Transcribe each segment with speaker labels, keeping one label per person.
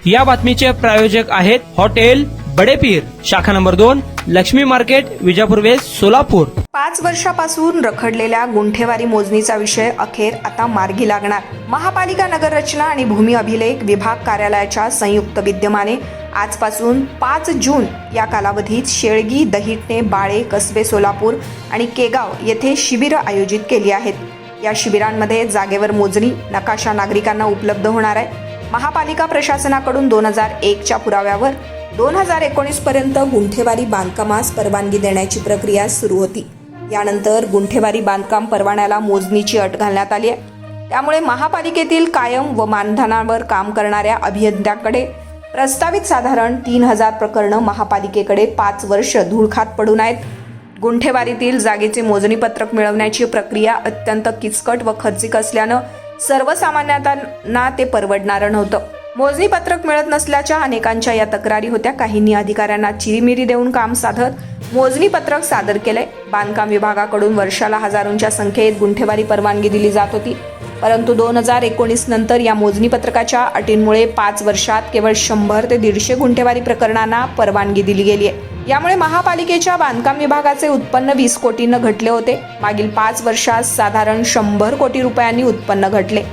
Speaker 1: या बातमीचे प्रायोजक आहेत हॉटेल बडेपीर, शाखा number 2, Laxmi market, Vijapur west, Solapur.
Speaker 2: 5 वर्षापासून रखडलेल्या गुंठेवारी मोजणीचा विषय अखेर आता मार्गी लागणार। महापालिका नगररचना आणि भूमी अभिलेख विभाग कार्यालयाच्या संयुक्त विद्यमाने आजपासून 5 जून या कालावधीत शेळगी, दहिटणे, बाळे, कसबे, सोलापूर आणि केगाव येथे शिबिरं आयोजित केली आहेत। या शिबिरांमध्ये जागेवर मोजणी नकाशा नागरिकांना उपलब्ध होणार आहे। महापालिका प्रशासनाकडून 2001च्या पुराव्यावर 2019 पर्यंत गुंठेवारी बांधकामास परवानगी देण्याची प्रक्रिया सुरू होती। यानंतर गुंठेवारी बांधकाम परवान्याला मोजणीची अट घालण्यात आली आहे। त्यामुळे महापालिकेतील कायम व मानधनावर काम करणाऱ्या अभियंत्याकडे प्रस्तावित साधारण 3000 प्रकरणं महापालिकेकडे 5 वर्ष धूळ खात पडून आहेत। गुंठेवारीतील जागेचे मोजणी पत्रक मिळवण्याची प्रक्रिया अत्यंत किचकट व खर्चिक असल्यानं सर्वसामान्यांना ते परवडणारं नव्हतं। मोजणी पत्रक मिळत नसल्याच्या अनेकांच्या या तक्रारी होत्या। काहींनी अधिकाऱ्यांना चिरीमिरी देऊन काम साधत मोजणी पत्रक सादर केले। बांधकाम विभागाकडून वर्षाला हजारोंच्या संख्येत गुंठेवारी परवानगी दिली जात होती, परंतु 2019 नंतर या मोजणी पत्रकाच्या अटींमुळे 5 वर्षात केवळ 100 ते 150 गुंठेवारी प्रकरणांना परवानगी दिली गेली आहे। यामुळे महापालिकेच्या बांधकाम विभागाचे उत्पन्न 20 कोटींना घटले होते। मागील 5 वर्षात साधारण 100 कोटी रुपयांनी उत्पन्न घटले।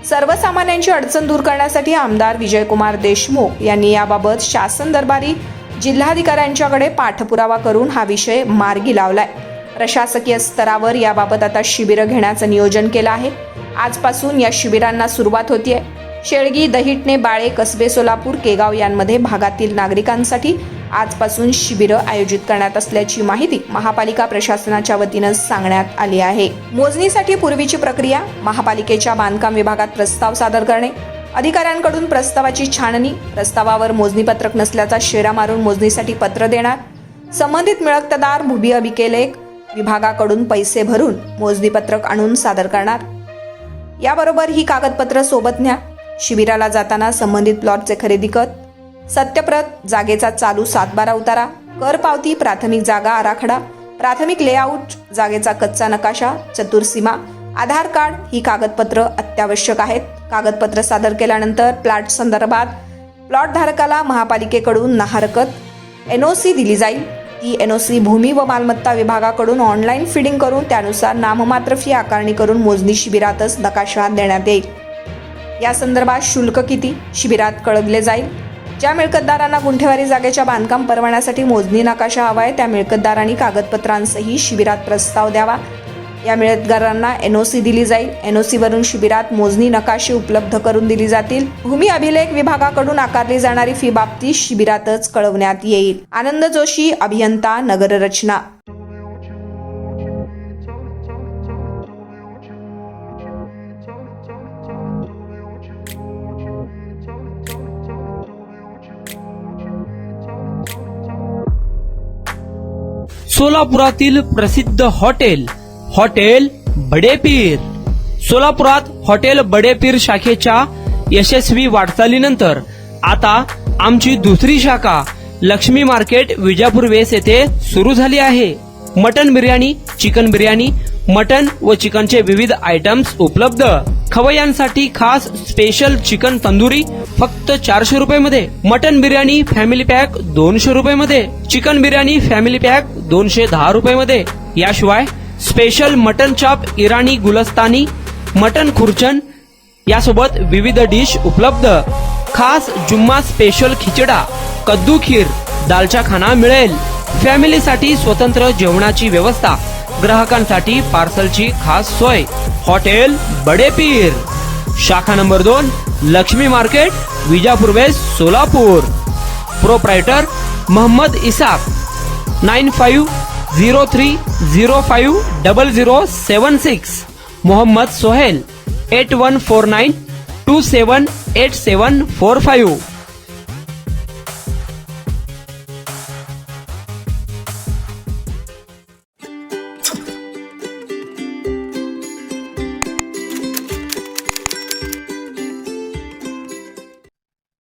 Speaker 2: सर्वसामान्यांची अडचण दूर करण्यासाठी आमदार विजयकुमार देशमुख यांनी याबाबत शासन दरबारी जिल्हाधिकाऱ्यांच्याकडे पाठपुरावा करून हा विषय मार्गी लावलाय। प्रशासकीय स्तरावर याबाबत आता शिबिरं घेण्याचं नियोजन केलं आहे। आजपासून या शिबिरांना सुरुवात होतीये। शेळगी, दहिटणे, बाळे, कसबे, सोलापूर, केगाव यांमध्ये भागातील नागरिकांसाठी आजपासून शिबिरं आयोजित करण्यात असल्याची माहिती महापालिका प्रशासनाच्या वतीनं सांगण्यात आली आहे। मोजणीसाठी पूर्वीची प्रक्रिया महापालिकेच्या बांधकाम विभागात प्रस्ताव सादर करणे, अधिकाऱ्यांकडून प्रस्तावाची छाननी, प्रस्तावावर मोजणी पत्रक नसल्याचा शेरा मारून मोजणीसाठी पत्र देणार, संबंधित मिळकतदार भूमी अभिलेख विभागाकडून पैसे भरून मोजणी पत्रक आणून सादर करणार। याबरोबर ही कागदपत्र सोबत न्या। शिबिराला जाताना संबंधित प्लॉटचे खरेदी खत, सत्यप्रत, जागेचा चालू 7/12 उतारा, कर पावती, प्राथमिक जागा आराखडा, प्राथमिक लेआउट, जागेचा कच्चा नकाशा, चतुर्सीमा, आधार कार्ड ही कागदपत्र अत्यावश्यक आहेत। कागदपत्र सादर केल्यानंतर प्लॉट संदर्भात प्लॉट धारकाला महापालिकेकडून ना हरकत NOC दिली जाईल। ती NOC भूमी व मालमत्ता विभागाकडून ऑनलाईन फीडिंग करून त्यानुसार नाममात्र फी आकारणी करून मोजणी शिबिरातच नकाशा देण्यात येईल। या संदर्भात शुल्क किती शिबिरात कळवले जाईल। ज्या मिळकतदारांना गुंठेवारी जागेच्या बांधकाम परवान्यासाठी मोजणी नकाशा हवा आहे त्या मिळकतदारांनी कागदपत्रांसही शिबिरात प्रस्ताव द्यावा। या मिळकतदारांना NOC दिली जाईल। NOC वरून शिबिरात मोजणी नकाशे उपलब्ध करून दिली जातील। भूमी अभिलेख विभागाकडून आकारली जाणारी फी बाबतीत शिबिरातच कळवण्यात येईल। आनंद जोशी, अभियंता, नगररचना।
Speaker 1: सोलापुरातील प्रसिद्ध हॉटेल बडेपीर। सोलापुरात हॉटेल बडेपीर शाखेच्या यशस्वी वाटचालीनंतर आता आमची दुसरी शाखा लक्ष्मी मार्केट, विजापूर वेस्ट येथे सुरू झाली आहे। Mutton biryani, chicken biryani, mutton व चिकनचे विविध आयटम्स उपलब्ध। खवय्यांसाठी खास स्पेशल चिकन तंदुरी फक्त 400 रुपये मध्ये, मटन बिर्याणी फॅमिली पॅक 200 रुपये मध्ये, चिकन बिर्याणी फॅमिली पॅक 210 रुपये मध्ये। याशिवाय स्पेशल मटन चॉप, इराणी गुलस्तानी, मटन खुर्चन यासोबत विविध डिश उपलब्ध। खास जुम्मा स्पेशल खिचडा, कद्दू खीर, दालचा खाना मिळेल। फॅमिलीसाठी स्वतंत्र जेवणाची व्यवस्था, ग्राहकांसाठी पार्सलची खास सोय। हॉटेल बडेपीर, शाखा number 2, Laxmi market, Vijapur west, Solapur. Proprietor Mohammad Isaq, 9503050076। Mohammad Sohail, 8149278745।